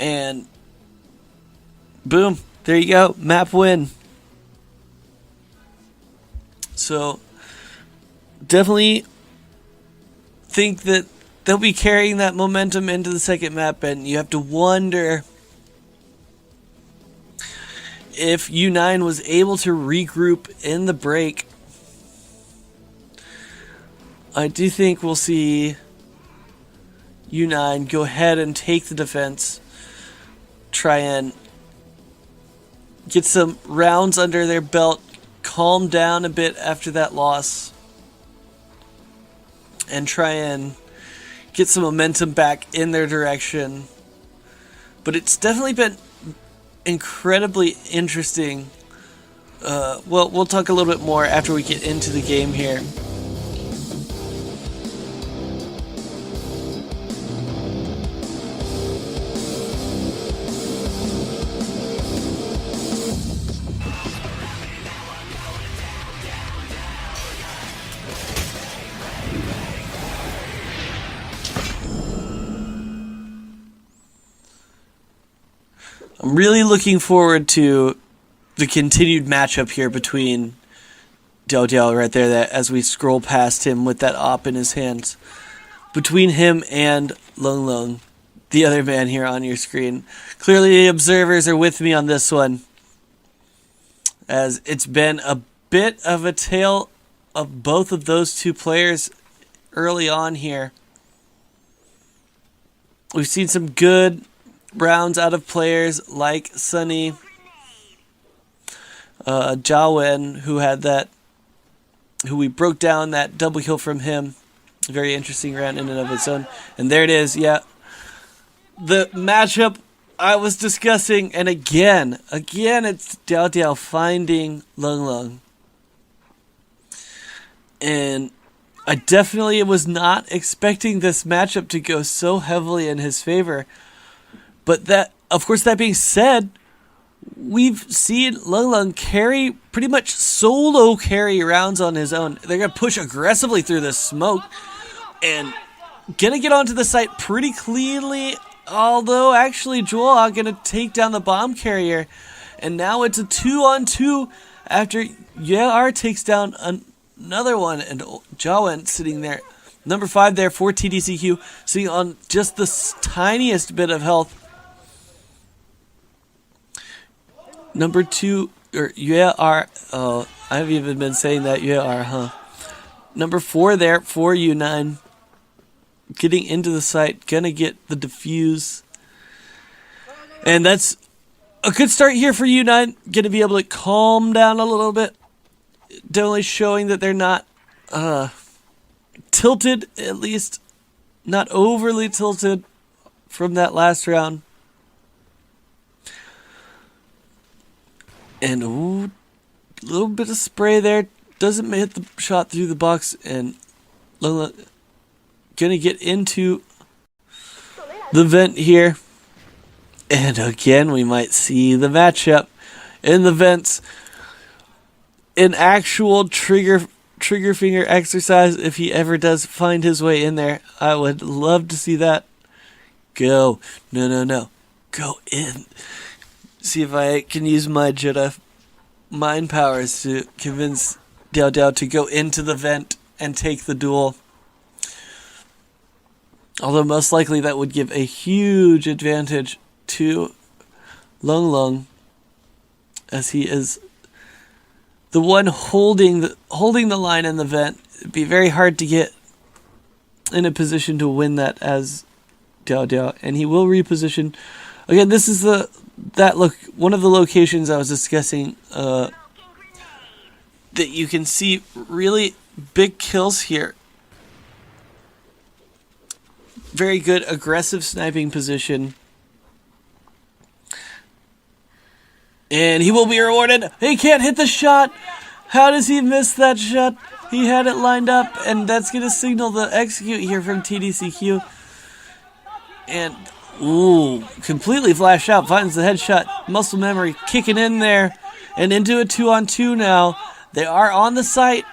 And boom, there you go, map win. So definitely think that they'll be carrying that momentum into the second map, and you have to wonder if U9 was able to regroup in the break. I do think we'll see U9 go ahead and take the defense, try and get some rounds under their belt, calm down a bit after that loss, and try and get some momentum back in their direction. But it's definitely been incredibly interesting. Well, we'll talk a little bit more after we get into the game here. I'm really looking forward to the continued matchup here between Diao right there, that as we scroll past him with that op in his hands. Between him and Lung Lung, the other man here on your screen. Clearly the observers are with me on this one, as it's been a bit of a tale of both of those two players early on here. We've seen some good rounds out of players like Sunny, Jawen, who we broke down that double kill from him. Very interesting round in and of its own. And there it is, yeah. The matchup I was discussing, and again, it's Diao finding Lung Lung. And I definitely was not expecting this matchup to go so heavily in his favor. But that, of course, that being said, we've seen Lung Lung carry, pretty much solo carry rounds on his own. They're going to push aggressively through this smoke and going to get onto the site pretty cleanly. Although, actually, Joel going to take down the bomb carrier. And now it's a 2-on-2 after Yar takes down another one. And Jawen sitting there, number 5 there for TDCQ, sitting on just the tiniest bit of health. Number 2, or Yar, I've even been saying that, Yar, huh? Number 4 there for U9. Getting into the site, gonna get the defuse. And that's a good start here for U9. Gonna be able to calm down a little bit. Definitely showing that they're not tilted, at least not overly tilted from that last round. And a little bit of spray there. Doesn't hit the shot through the box. And Lola gonna get into the vent here. And again, we might see the matchup in the vents. An actual trigger finger exercise if he ever does find his way in there. I would love to see that. Go. No. Go in. See if I can use my Jedi mind powers to convince Diao to go into the vent and take the duel. Although most likely that would give a huge advantage to Lung Lung, as he is the one holding the line in the vent. It'd be very hard to get in a position to win that as Diao, and he will reposition. Again, this is one of the locations I was discussing that you can see really big kills here. Very good aggressive sniping position. And he will be rewarded. He can't hit the shot. How does he miss that shot? He had it lined up, and that's going to signal the execute here from TDCQ. And, ooh, completely flashed out. Finds the headshot. Muscle memory kicking in there. And into a 2-on-2 now. They are on the site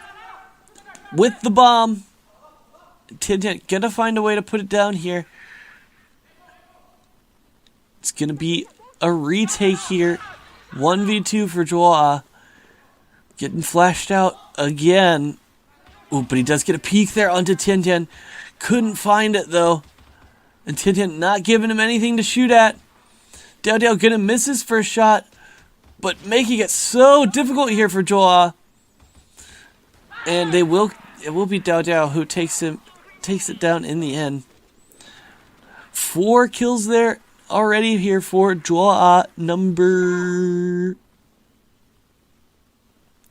with the bomb. Tintin gonna find a way to put it down here. It's going to be a retake here. 1v2 for Joa. Getting flashed out again. Ooh, but he does get a peek there onto Tian Tian. Couldn't find it, though. And Tian Tian not giving him anything to shoot at. Diao Diao gonna miss his first shot, but making it so difficult here for Joa. And it will be Diao Diao who takes it down in the end. 4 kills there already here for Joa, number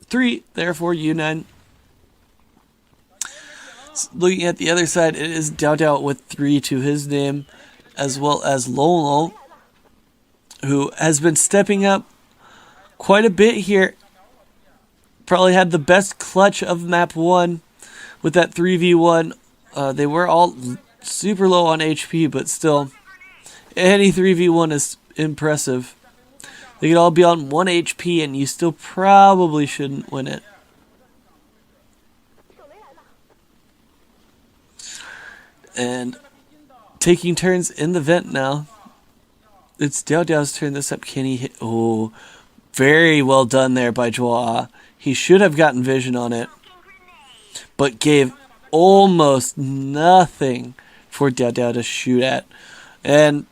3 there for U9. Looking at the other side, it is Diao Diao with 3 to his name, as well as Lolo, who has been stepping up quite a bit here. Probably had the best clutch of map 1 with that 3v1. They were all super low on HP, but still, any 3v1 is impressive. They could all be on 1 HP, and you still probably shouldn't win it. And taking turns in the vent now. It's Diao Diao's turn this up. Can he hit? Oh, very well done there by Joa. He should have gotten vision on it, but gave almost nothing for Diao Diao to shoot at. And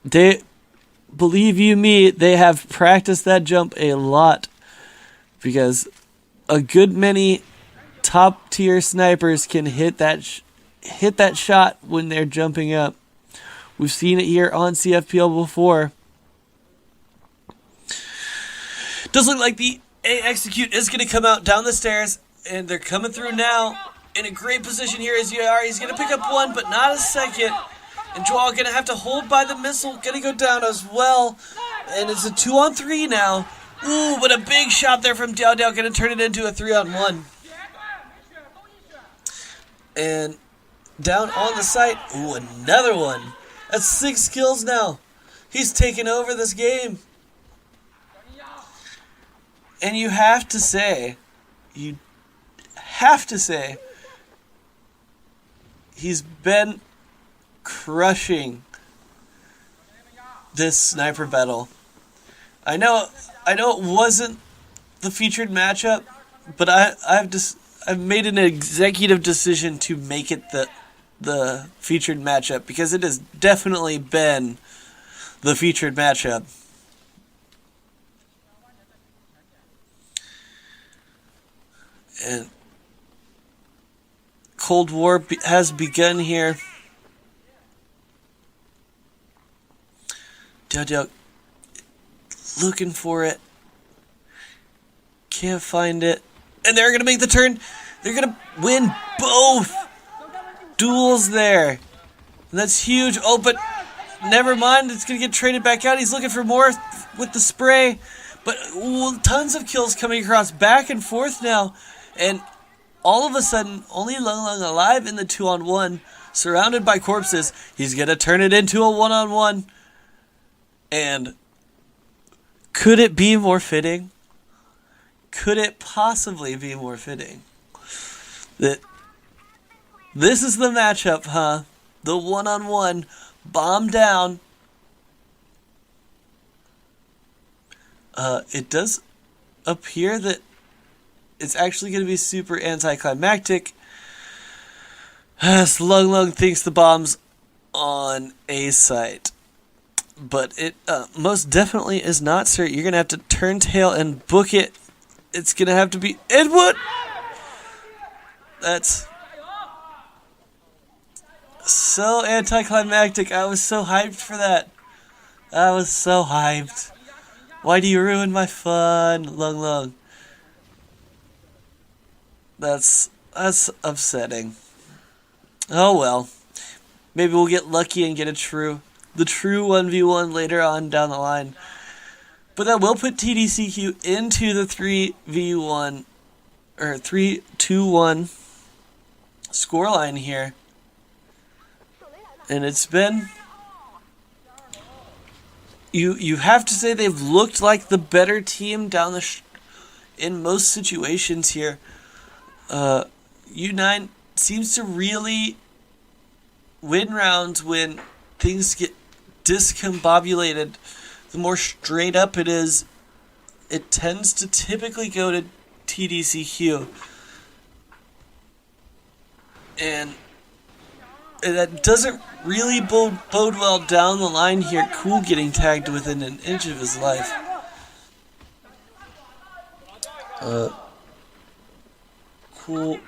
they, believe you me, they have practiced that jump a lot, because a good many top tier snipers can hit that shot when they're jumping up. We've seen it here on CFPL before. Does look like the A execute is going to come out down the stairs, and they're coming through now in a great position here as you are. He's going to pick up 1, but not a second. And Joao going to have to hold by the missile, going to go down as well. And it's a 2-on-3 now. Ooh, but a big shot there from Diao Diao, going to turn it into a 3-on-1. And down on the site, ooh, another one. That's 6 kills now. He's taken over this game. And you have to say, he's been crushing this sniper battle. I know it wasn't the featured matchup, but I've made an executive decision to make it the featured matchup, because it has definitely been the featured matchup. And Cold War has begun here. Diao Diao looking for it. Can't find it. And they're going to make the turn. They're going to win both duels there. And that's huge. Oh, but never mind. It's going to get traded back out. He's looking for more with the spray. But ooh, tons of kills coming across back and forth now. And all of a sudden, only Lung Lung alive in the 2-on-1, surrounded by corpses. He's going to turn it into a 1-on-1. And could it be more fitting? Could it possibly be more fitting that this is the matchup, huh? The 1-on-1, bomb down. It does appear that it's actually going to be super anticlimactic, as Lung Lung thinks the bomb's on A site. But it most definitely is not, sir. You're going to have to turn tail and book it. It's going to have to be Edward. That's so anticlimactic. I was so hyped for that. I was so hyped. Why do you ruin my fun, Lung Lung? That's upsetting. Oh well. Maybe we'll get lucky and get the true 1v1 later on down the line. But that will put TDCQ into the 3v1 or 3-2-1 scoreline here. And it's been, you have to say they've looked like the better team down the in most situations here. U9 seems to really win rounds when things get discombobulated, the more straight up it is, it tends to typically go to TDCQ. And that doesn't really bode well down the line here. Cool getting tagged within an inch of his life. Cool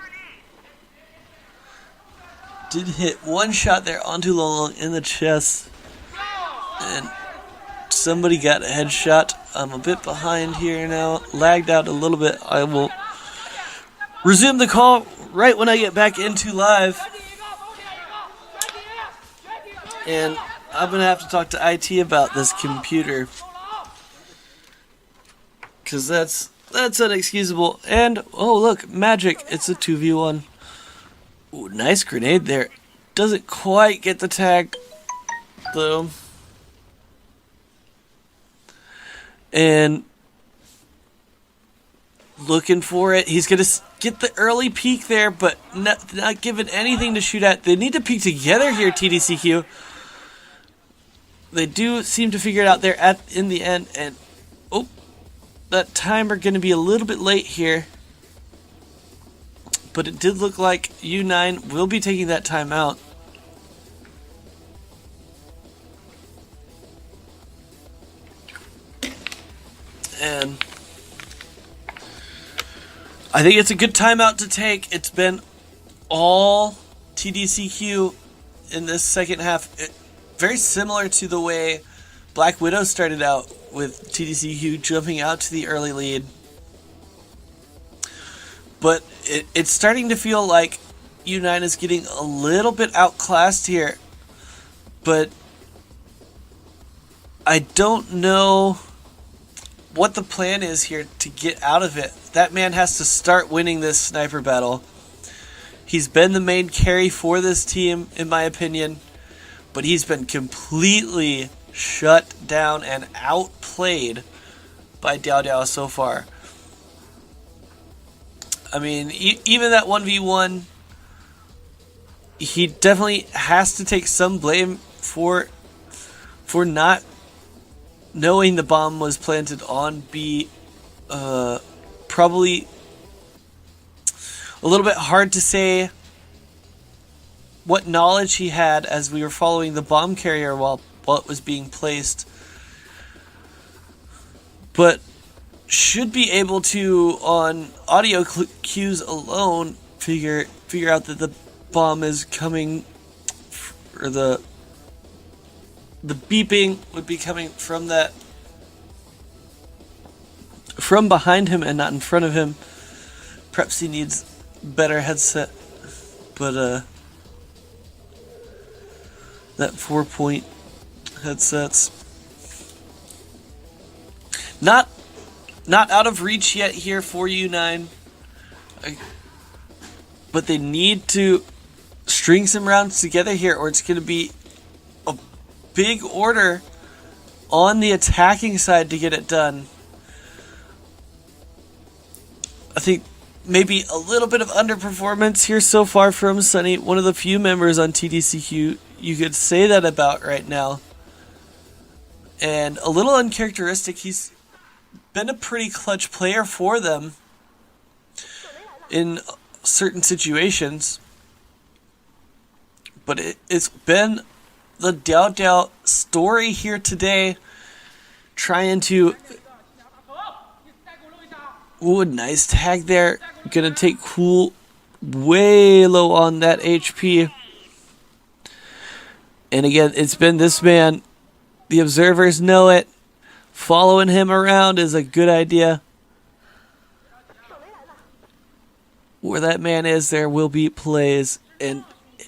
did hit one shot there onto Long in the chest. And somebody got a headshot. I'm a bit behind here now. Lagged out a little bit. I will resume the call right when I get back into live. And I'm going to have to talk to IT about this computer. Because that's unexcusable. And, oh look, magic. It's a 2v1. Ooh, nice grenade there. Doesn't quite get the tag, though. And looking for it. He's going to get the early peek there, but not given anything to shoot at. They need to peek together here, TDCQ. They do seem to figure it out there in the end. And, oh, that timer going to be a little bit late here. But it did look like U9 will be taking that time out. And I think it's a good timeout to take. It's been all TDCQ in this second half. Very similar to the way Black Widow started out, with TDCQ jumping out to the early lead. But it's starting to feel like U9 is getting a little bit outclassed here. But I don't know what the plan is here to get out of it. That man has to start winning this sniper battle. He's been the main carry for this team, in my opinion. But he's been completely shut down and outplayed by Diao Diao so far. I mean, even that 1v1, he definitely has to take some blame for not knowing the bomb was planted on B. Probably a little bit hard to say what knowledge he had as we were following the bomb carrier while it was being placed. But should be able to, on audio cues alone, figure out that the bomb is coming, or the beeping would be coming from behind him and not in front of him. Perhaps he needs better headset, but that 4-point headset's not out of reach yet here for U9. But they need to string some rounds together here, or it's going to be a big order on the attacking side to get it done. I think maybe a little bit of underperformance here so far from Sunny, one of the few members on TDCQ you could say that about right now. And a little uncharacteristic. He's been a pretty clutch player for them in certain situations, but it's been the Diao Diao story here today, trying to... Ooh, nice tag there. Gonna take Cool way low on that HP. And again, it's been this man. The observers know it. Following him around is a good idea. Where that man is, there will be plays. And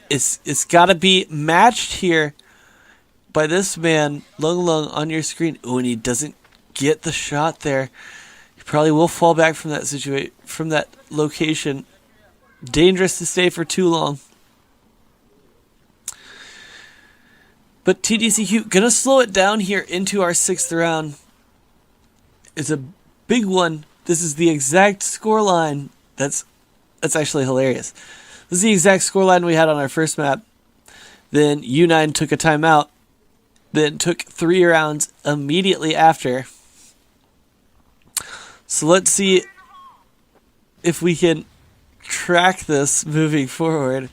it's got to be matched here by this man, Lung Lung, on your screen. Oh, and he doesn't get the shot there. He probably will fall back from that from that location. Dangerous to stay for too long. But TDCQ gonna slow it down here into our 6th round. It's a big one. This is the exact score line. That's actually hilarious. This is the exact score line we had on our first map. Then U9 took a timeout, then took 3 rounds immediately after. So let's see if we can track this moving forward.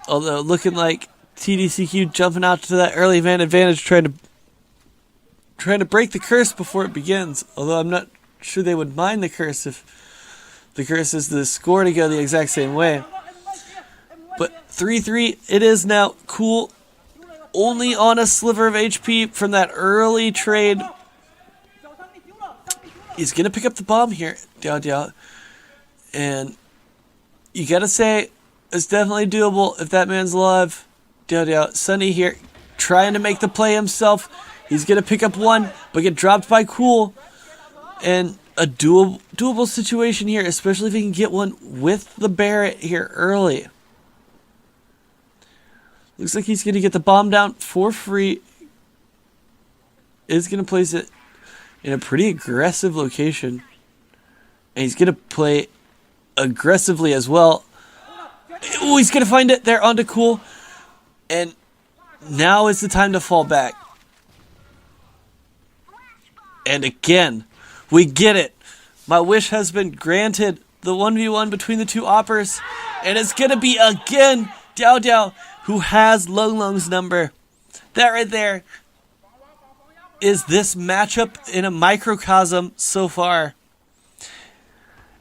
Although looking like TDCQ jumping out to that early man advantage, trying to break the curse before it begins. Although I'm not sure they would mind the curse if the curse is the score to go the exact same way. But 3-3, it is now. Cool, only on a sliver of HP from that early trade. He's going to pick up the bomb here, Diao. And you got to say, it's definitely doable if that man's alive. Diao. Sunny here, trying to make the play himself. He's going to pick up one, but get dropped by Cool. And a doable situation here, especially if he can get one with the Barret here early. Looks like he's going to get the bomb down for free. Is going to place it in a pretty aggressive location. And he's going to play aggressively as well. Oh, he's going to find it there onto Cool. And now is the time to fall back. And again, we get it. My wish has been granted. The 1v1 between the two oppers. And it's going to be again Diao, who has Lung Lung's number. That right there is this matchup in a microcosm so far.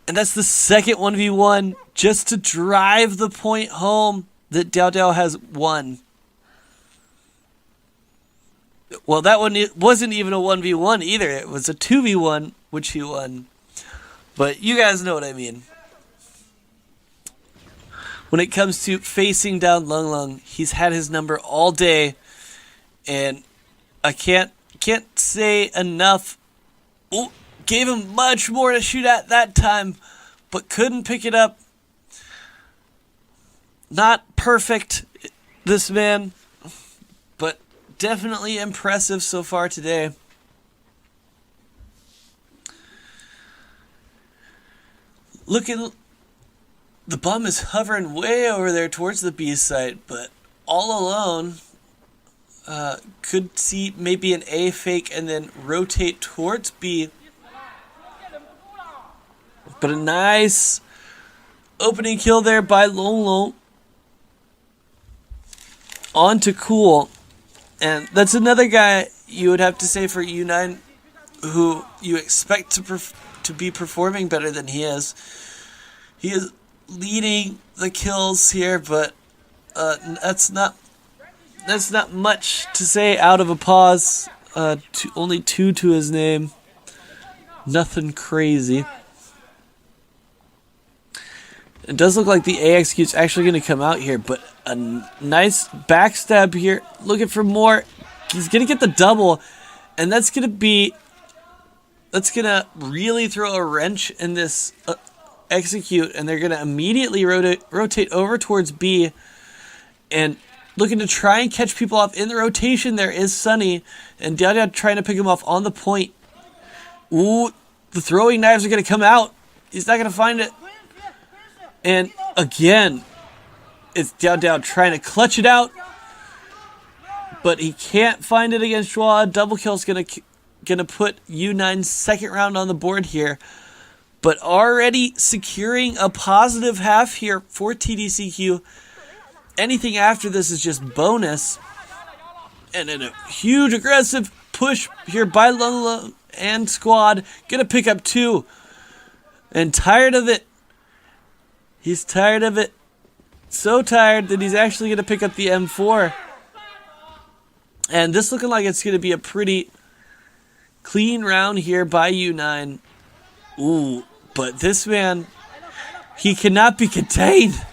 And that's the second 1v1 just to drive the point home that Diao has won. Well, that one it wasn't even a 1v1 either. It was a 2v1, which he won. But you guys know what I mean. When it comes to facing down Lung Lung, he's had his number all day. And I can't say enough. Ooh, gave him much more to shoot at that time, but couldn't pick it up. Not perfect, this man, but definitely impressive so far today. Looking, the bum is hovering way over there towards the B site, but all alone. Could see maybe an A fake and then rotate towards B. But a nice opening kill there by Lolo. On to Cool. And that's another guy you would have to say for U9 who you expect to be performing better than he is. He is leading the kills here, but that's not much to say out of a pause. Only 2 to his name. Nothing crazy. It does look like the A execute's actually going to come out here, but a nice backstab here. Looking for more. He's going to get the double, and that's going to really throw a wrench in this execute, and they're going to immediately rotate over towards B, and looking to try and catch people off in the rotation. There is Sunny, and Diao trying to pick him off on the point. Ooh, the throwing knives are going to come out. He's not going to find it. And again, it's Diao trying to clutch it out, but he can't find it against Joa. Double kill's going to put U9's second round on the board here, but already securing a positive half here for TDCQ. Anything after this is just bonus. And then a huge aggressive push here by Lolo and squad. Gonna pick up 2. And tired of it. He's tired of it. So tired that he's actually gonna pick up the M4. And this looking like it's gonna be a pretty clean round here by U9. Ooh, but this man, he cannot be contained.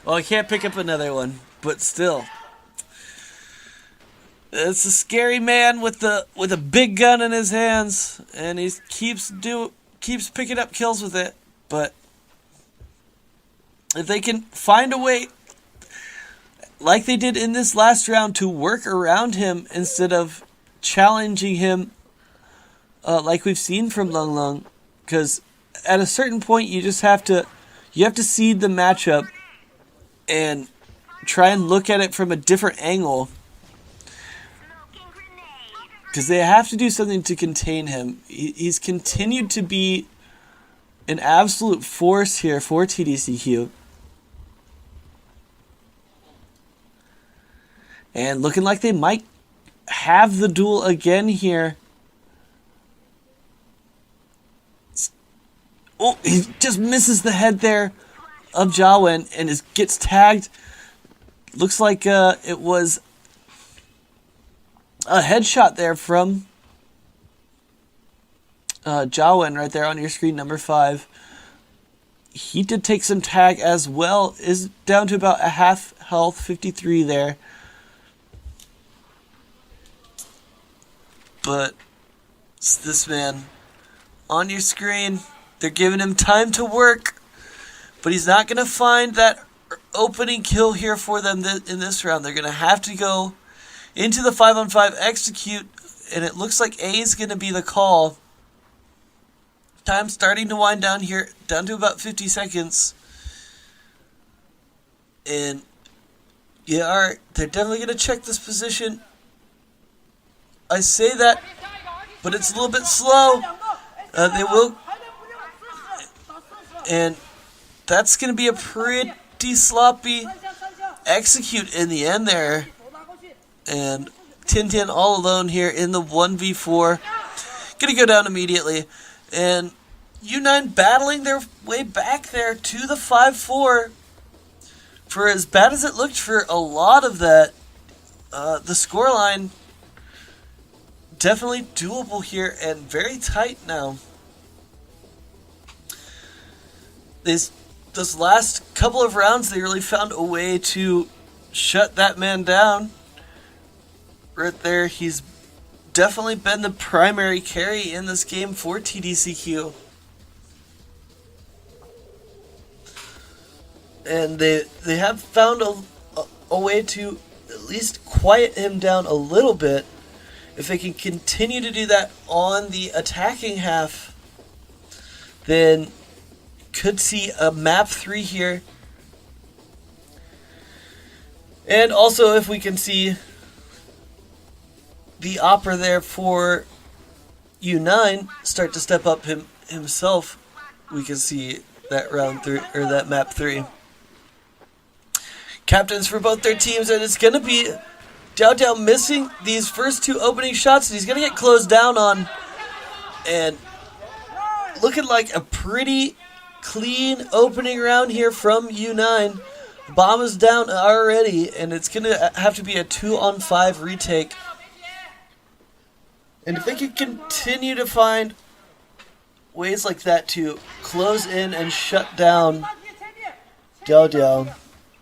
Well, I can't pick up another one, but still. It's a scary man with a big gun in his hands, and he keeps picking up kills with it. But if they can find a way, like they did in this last round, to work around him instead of challenging him, like we've seen from Lung Lung, because at a certain point you have to seed the matchup and try and look at it from a different angle. because they have to do something to contain him. He's continued to be an absolute force here for TDCQ. And looking like they might have the duel again here. Oh, he just misses the head there of Jawen and gets tagged. Looks like it was a headshot there from Jawen right there on your screen, number 5. He did take some tag as well. Is down to about a half health, 53 there. But it's this man on your screen. They're giving him time to work, but he's not going to find that opening kill here for them in this round. They're going to have to go into the 5-on-5 execute, and it looks like A is going to be the call. Time starting to wind down here, down to about 50 seconds. And they're definitely going to check this position. I say that, but it's a little bit slow. They will. And that's going to be a pretty sloppy execute in the end there. And Tintin all alone here in the 1v4. Going to go down immediately. And U9 battling their way back there to the 5-4. For as bad as it looked for a lot of that, the scoreline definitely doable here and very tight now. This last couple of rounds, they really found a way to shut that man down. Right there, he's definitely been the primary carry in this game for TDCQ. And they have found a way to at least quiet him down a little bit. If they can continue to do that on the attacking half, then could see a map 3 here. And also if we can see the Opera there for U9 start to step up himself, we can see that round 3 or that map 3. Captains for both their teams, and it's going to be Diao missing these first 2 opening shots, and he's going to get closed down on. And looking like a pretty clean opening round here from U9. Bomb is down already, and it's going to have to be a 2-on-5 retake. And if they can continue to find ways like that to close in and shut down Diao,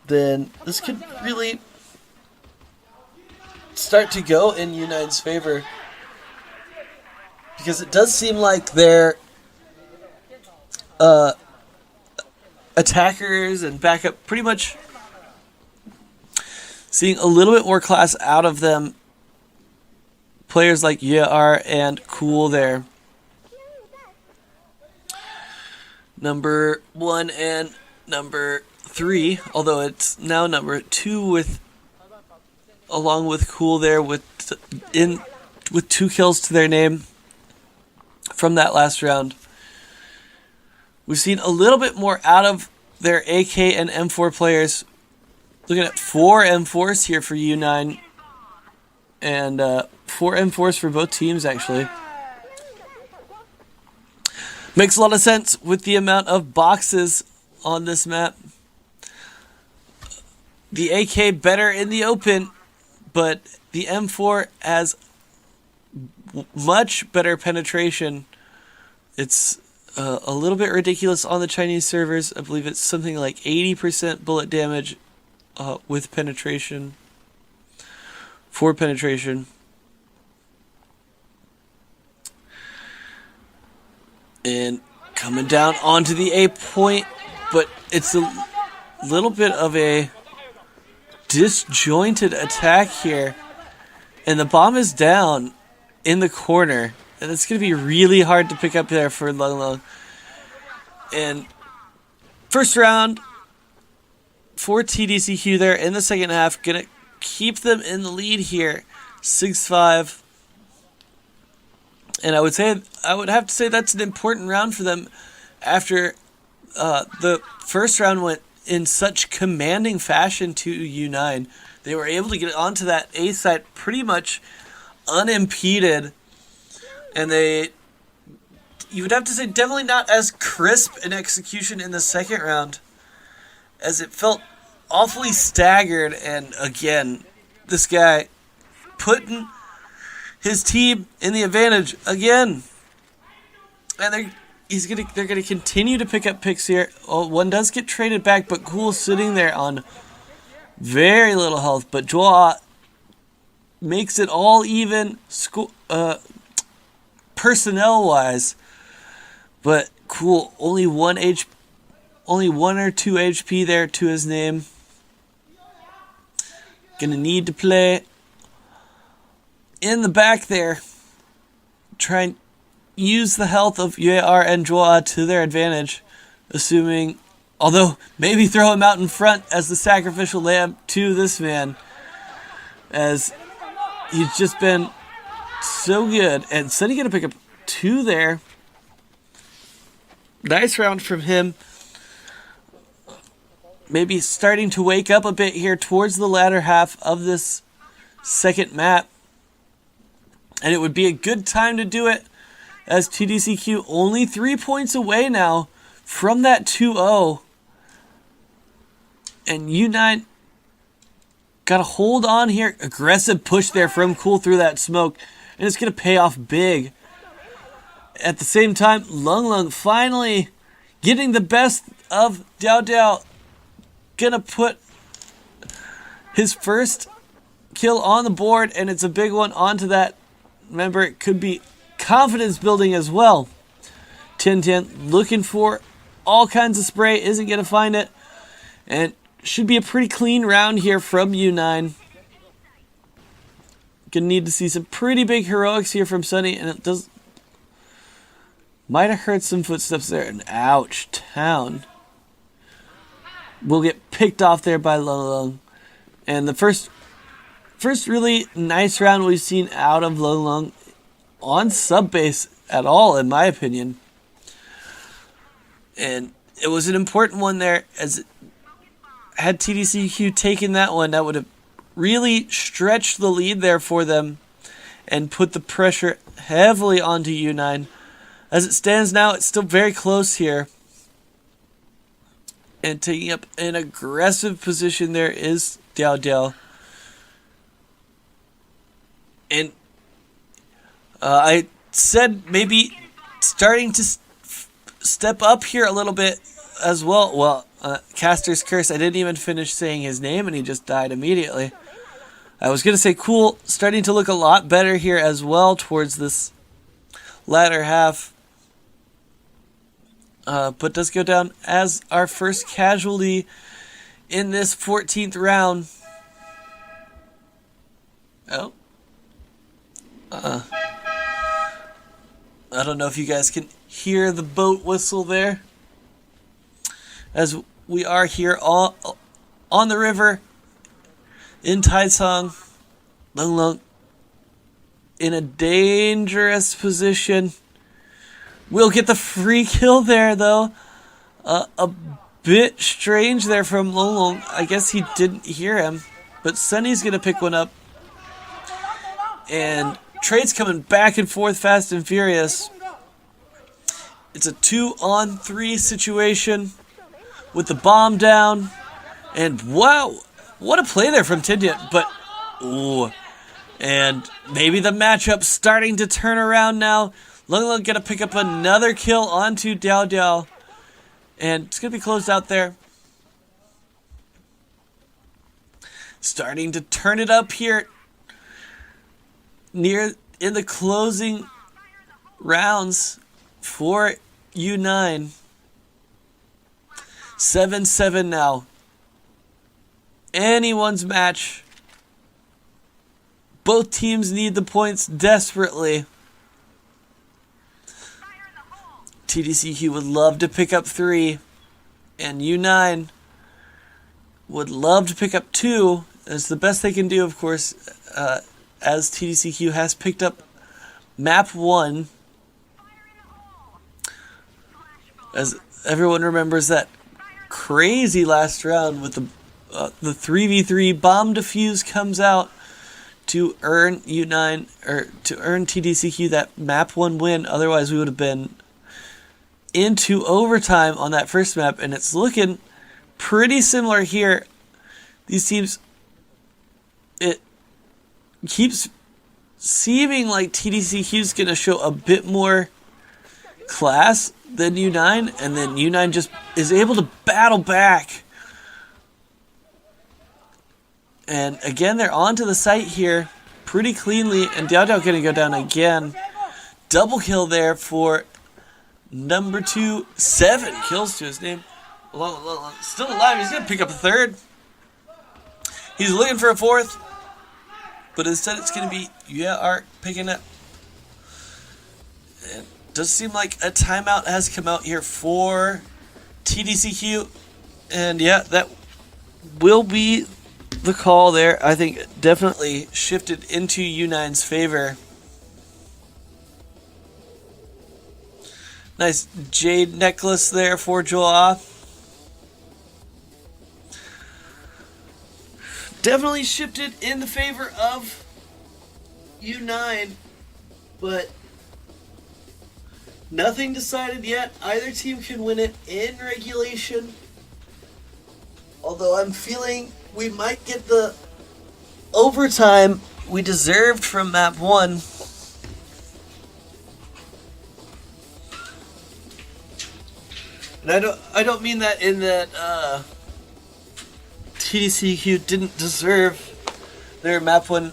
then this could really start to go in U9's favor. Because it does seem like their attackers and backup pretty much seeing a little bit more class out of them. Players like Yar and Cool there. Number 1 and number 3, although it's now number 2 along with Cool there with 2 kills to their name from that last round. We've seen a little bit more out of their AK and M4 players. Looking at 4 M4s here for U9. And 4 M4s for both teams, actually. Makes a lot of sense with the amount of boxes on this map. The AK better in the open, but the M4 has much better penetration. It's a little bit ridiculous on the Chinese servers. I believe it's something like 80% bullet damage with penetration. For penetration. And coming down onto the A point, but it's a little bit of a disjointed attack here. And the bomb is down in the corner. And it's going to be really hard to pick up there for Lung Lung. And first round for TDCQ there in the second half. Going to keep them in the lead here. 6-5. And I would have to say that's an important round for them after the first round went in such commanding fashion to U9. They were able to get onto that A site pretty much unimpeded. And you would have to say definitely not as crisp an execution in the second round, as it felt awfully staggered. And again, this guy putting his team in the advantage again. And they're gonna continue to pick up picks here. Oh, one does get traded back, but Cool sitting there on very little health. But Joa makes it all even personnel wise. But Cool only one or 2 HP there to his name. Gonna need to play in the back there. Try and use the health of UAR and Joa to their advantage. Although maybe throw him out in front as the sacrificial lamb to this man. As he's just been so good. And Sunny gonna pick up 2 there. Nice round from him. Maybe starting to wake up a bit here towards the latter half of this second map. And it would be a good time to do it, as TDCQ only 3 points away now from that 2-0. And U9 got to hold on here. Aggressive push there from Cool through that smoke. And it's going to pay off big. At the same time, Lung finally getting the best of Diao Diao. Gonna put his first kill on the board, and it's a big one onto that. Remember, it could be confidence building as well. Tian looking for all kinds of spray, isn't gonna find it. And should be a pretty clean round here from U9. Gonna need to see some pretty big heroics here from Sunny, and it does. Might have heard some footsteps there, and ouch, Town will get picked off there by Lung. And the first really nice round we've seen out of Lung on Subbase at all, in my opinion. And it was an important one there, as had TDCQ taken that one, that would have really stretched the lead there for them and put the pressure heavily onto U9. As it stands now, it's still very close here. And taking up an aggressive position there is Diao Diao. And I said maybe starting to step up here a little bit as well. Well, Caster's Curse, I didn't even finish saying his name and he just died immediately. I was going to say Cool, starting to look a lot better here as well towards this latter half. But does go down as our first casualty in this 14th round. Oh. I don't know if you guys can hear the boat whistle there. As we are here on the river in Taisong. Lung in a dangerous position. We'll get the free kill there, though. A bit strange there from Long. I guess he didn't hear him. But Sunny's going to pick one up. And Trade's coming back and forth fast and furious. It's a 2-on-3 situation with the bomb down. And wow, what a play there from Tindian. But, ooh. And maybe the matchup's starting to turn around now. Lung gonna pick up another kill onto Diao Diao. And it's gonna be closed out there. Starting to turn it up here. Near in the closing rounds for U9. 7-7 now. Anyone's match. Both teams need the points desperately. TDCQ would love to pick up 3, and U9 would love to pick up 2. It's the best they can do, of course, as TDCQ has picked up map 1, as everyone remembers that crazy last round with the 3v3 bomb defuse comes out to earn U9, or to earn TDCQ that map 1 win. Otherwise we would have been into overtime on that first map, and it's looking pretty similar here. These teams, it keeps seeming like TDCQ is going to show a bit more class than U9, and then U9 just is able to battle back. And again, they're onto the site here pretty cleanly, and Diao Diao going to go down again. Double kill there for number 2, 7 kills to his name. Still alive, he's going to pick up a third. He's looking for a fourth, but instead it's going to be Art picking up. It does seem like a timeout has come out here for TDCQ, and yeah, that will be the call there. I think it definitely shifted into U9's favor. Nice jade necklace there for Joa. Definitely shifted in the favor of U9, but nothing decided yet. Either team can win it in regulation, although I'm feeling we might get the overtime we deserved from map 1. And I don't mean that in that TDCQ didn't deserve their map 1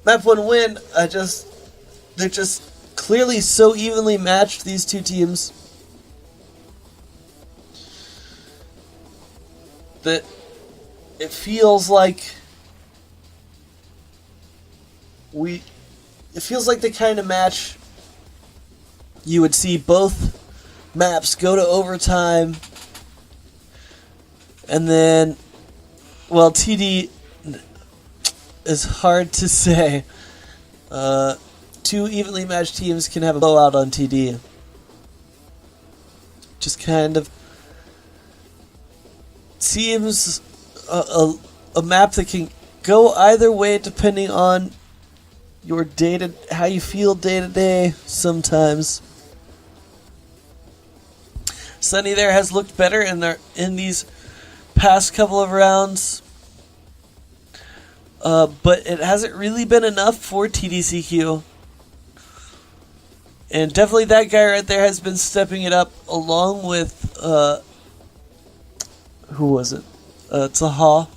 win. They're just clearly so evenly matched, these two teams, that it feels like the kind of match you would see both maps go to overtime, and then, well, TD is hard to say. Two evenly matched teams can have a blowout on TD. Just kind of seems a map that can go either way depending on your how you feel day to day sometimes. Sunny there has looked better in these past couple of rounds, but it hasn't really been enough for TDCQ. And definitely that guy right there has been stepping it up, along with who was it? Taha.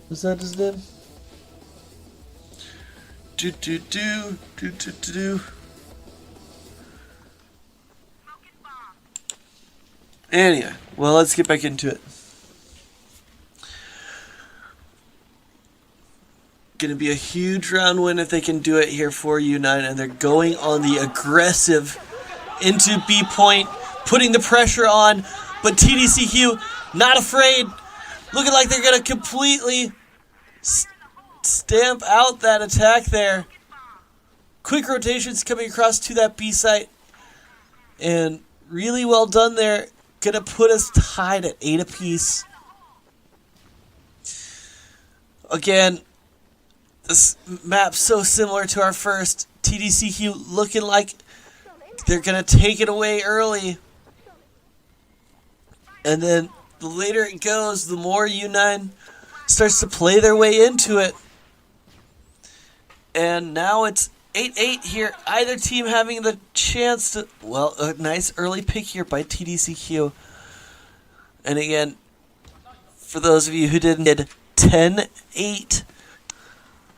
Was that his name? Anyway, well, let's get back into it. Going to be a huge round win if they can do it here for U9, and they're going on the aggressive into B point, putting the pressure on, but TDCQ not afraid, looking like they're going to completely stamp out that attack there. Quick rotations coming across to that B site, and really well done there. Going to put us tied at 8 apiece. Again, this map's so similar to our first. TDCQ looking like they're going to take it away early. And then the later it goes, the more U9 starts to play their way into it. And now it's 8-8 here. Either team having the chance to... Well, a nice early pick here by TDCQ. And again, for those of you who didn't, did 10-8.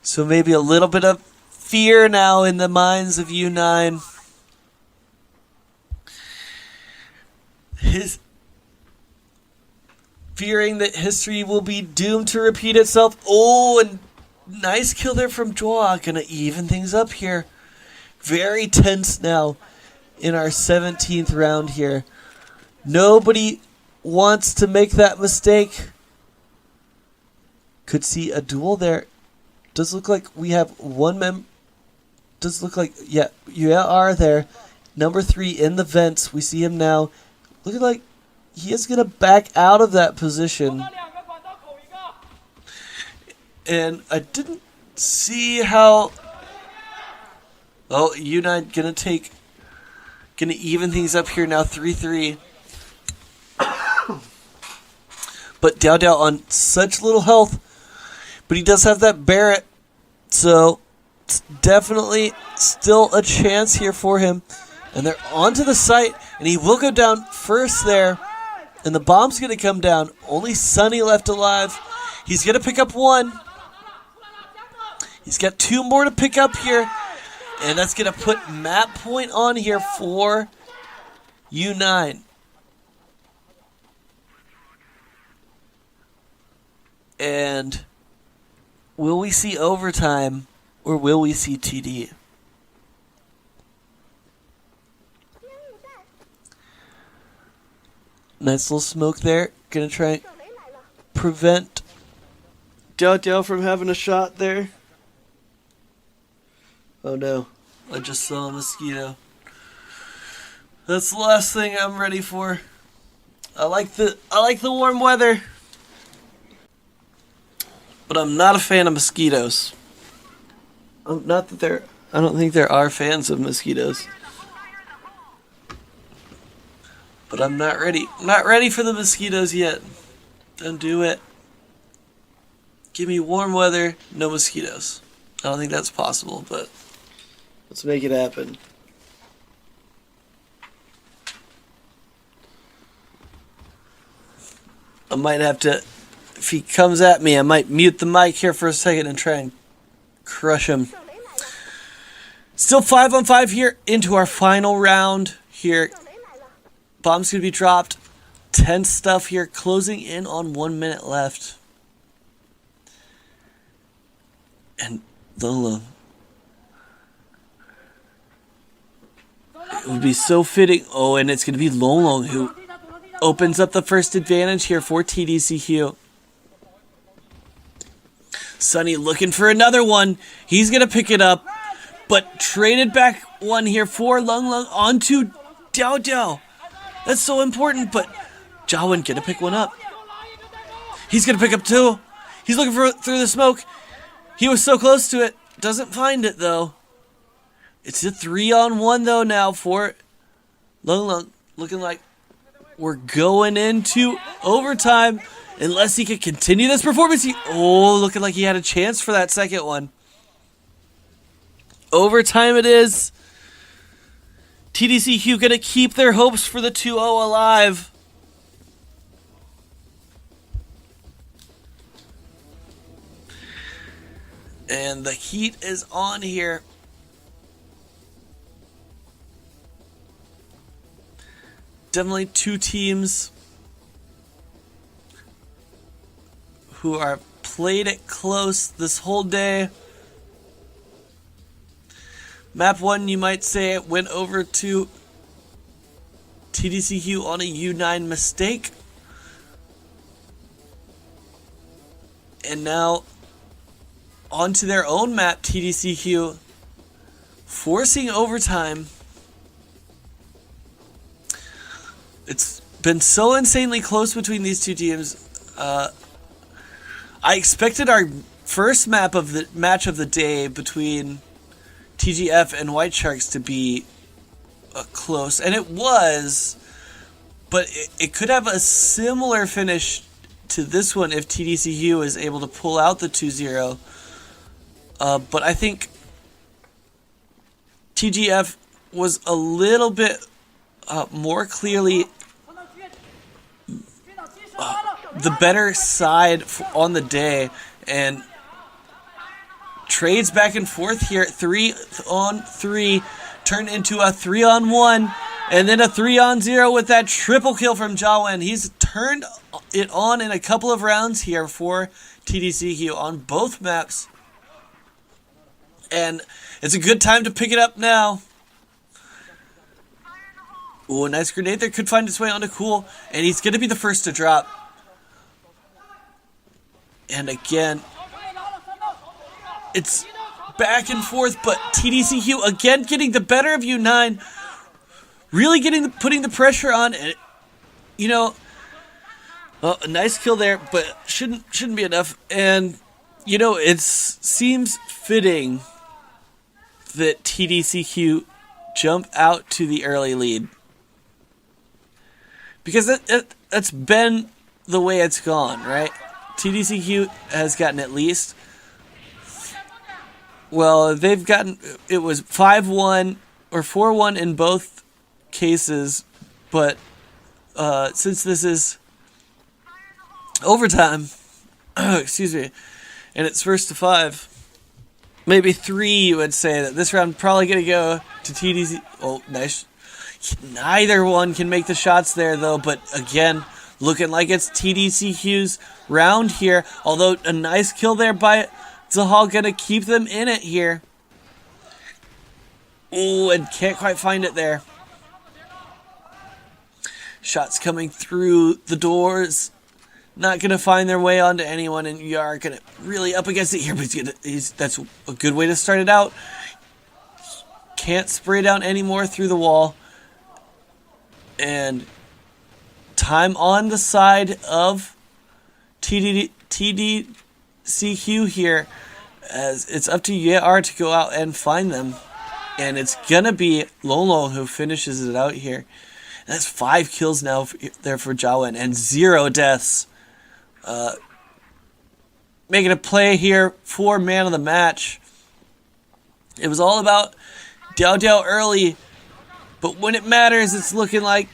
So maybe a little bit of fear now in the minds of U9. Fearing that history will be doomed to repeat itself. Oh, and nice kill there from Joa. Gonna even things up here. Very tense now in our 17th round here. Nobody wants to make that mistake. Could see a duel there. Does look like we have one does look like, yeah, you are there. Number 3 in the vents. We see him now. Looking like he is going to back out of that position. And I didn't see how... Oh, U9 going to even things up here now, 3-3. But Dao Dao on such little health. But he does have that Barrett. So, it's definitely still a chance here for him. And they're onto the site. And he will go down first there. And the bomb's going to come down. Only Sunny left alive. He's going to pick up 1. He's got 2 more to pick up here. And that's going to put map point on here for U9. And will we see overtime or will we see TD? Nice little smoke there. Gonna try and prevent Dao Dao from having a shot there. Oh no, I just saw a mosquito. That's the last thing I'm ready for. I like the warm weather. But I'm not a fan of mosquitoes. I don't think there are fans of mosquitoes. But I'm not ready. I'm not ready for the mosquitoes yet. Don't do it. Give me warm weather, no mosquitoes. I don't think that's possible, but let's make it happen. I might have to... If he comes at me, I might mute the mic here for a second and try and crush him. Still 5-on-5 here into our final round here. Bomb's going to be dropped. Tense stuff here. Closing in on 1 minute left. And Lolo. It would be so fitting. Oh, and it's going to be Lolong who opens up the first advantage here for TDCQ. Sunny looking for another one. He's going to pick it up. But traded back one here for Lung Lung onto Dao Dao. That's so important, but Jawan going to pick one up. He's going to pick up 2. He's looking for through the smoke. He was so close to it. Doesn't find it, though. It's a 3-on-1, though, now for Lung Lung. Looking like we're going into overtime. Unless he could continue this performance. Looking like he had a chance for that second one. Overtime it is. TDCQ going to keep their hopes for the 2-0 alive. And the heat is on here. Definitely 2 teams who are played it close this whole day. Map 1, you might say, it went over to TDCQ on a U9 mistake. And now onto their own map, TDCQ, forcing overtime. It's been so insanely close between these 2 teams. I expected our first match of the day between TGF and White Sharks to be close, and it was, but it could have a similar finish to this one if TDCU is able to pull out the 2-0. But I think TGF was a little bit more clearly the better side on the day, and trades back and forth here. 3-on-3 turned into a 3-on-1, and then a 3-on-0 with that triple kill from Jawan. He's turned it on in a couple of rounds here for TDCQ on both maps, and it's a good time to pick it up now. Ooh, a nice grenade there. Could find its way onto Cool, and he's going to be the first to drop. And again, it's back and forth, but TDCQ again getting the better of U9. Really putting the pressure on, and a nice kill there, but shouldn't be enough. And it seems fitting that TDCQ jump out to the early lead, because that's been the way it's gone, right? TDCQ has gotten at least, they've gotten, it was 5-1 or 4-1 in both cases, but since this is overtime, excuse me, and it's first to 5, maybe 3, you would say that this round probably going to go to TDC. Oh, nice. Neither one can make the shots there, though, but again, looking like it's TDCQ's round here, although a nice kill there by Zahal going to keep them in it here. Oh, and can't quite find it there. Shots coming through the doors. Not going to find their way onto anyone, and Yar going to really up against it here, but that's a good way to start it out. Can't spray down anymore through the wall. And time on the side of TDCQ here, as it's up to Yar to go out and find them. And it's going to be Lolo who finishes it out here. That's 5 kills now there for Jawan and 0 deaths. Making a play here for man of the match. It was all about Diao Diao early, but when it matters, it's looking like